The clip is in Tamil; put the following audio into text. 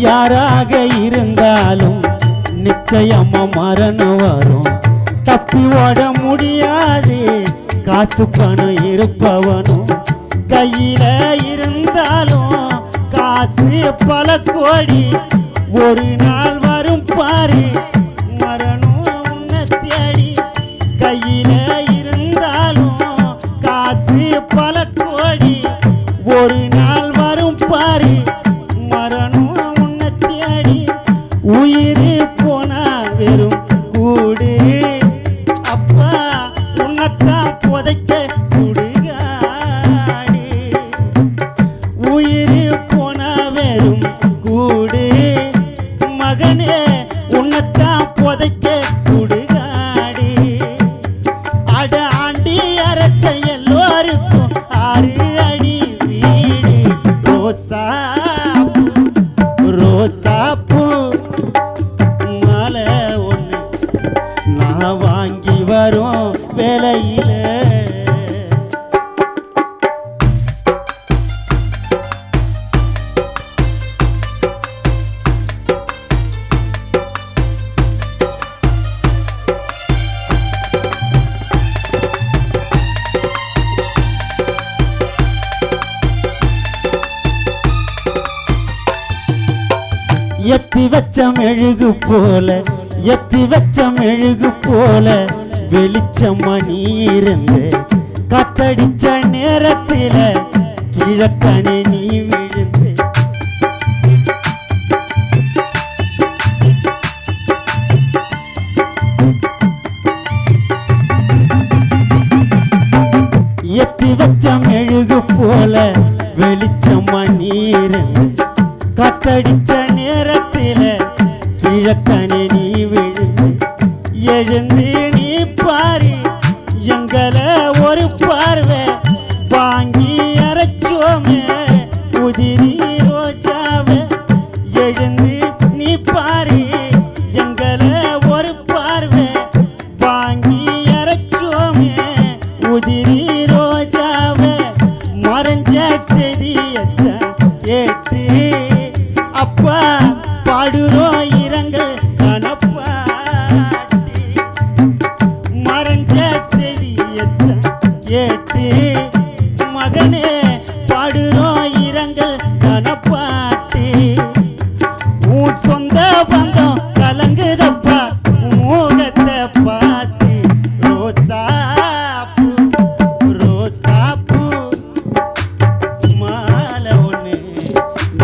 யாராக இருந்தாலும் நிச்சயமா மரணம் வரும். தப்பி ஓட முடியாது. காசு பணம் இருப்பவனும் கையில இருந்தாலும் காசு பல கோடி ஒரு நாள் வரும் பாரு. மரணம் உன்னை தேடி. கையில இருந்தாலும் காசு பல கோடி ஒரு நாள் வரும் பாரு. மரணம் உன்னை தேடி. உயிர் போனா வெறும் கூடு. அப்பா உன்னைத்தான் புதைக்க சுடுகாடு. உயிர் போனா வெறும் கூடு. மகனே உன்னைத்தான் புதைக்க சுடுகாடு. அட ஆண்டி அரச எல்லோருக்கும் 6 அடி வீடு. ரோசாப்பூ ரோசாப்பூ மாலை ஒன்று நான் வாங்கி வரும் வேலையில. எத்தி வச்ச மெழுகு போல எத்தி வச்ச மெழுகு போல வெளிச்சமா நீ இருந்து காத்தடிச்ச நேரத்தில கிழக்கனே நீ விழுந்து. எத்தி வச்ச மெழுகு போல வெளிச்சமா நீ இருந்து காத்தடிச்ச நேரத்தில கிழக்கனே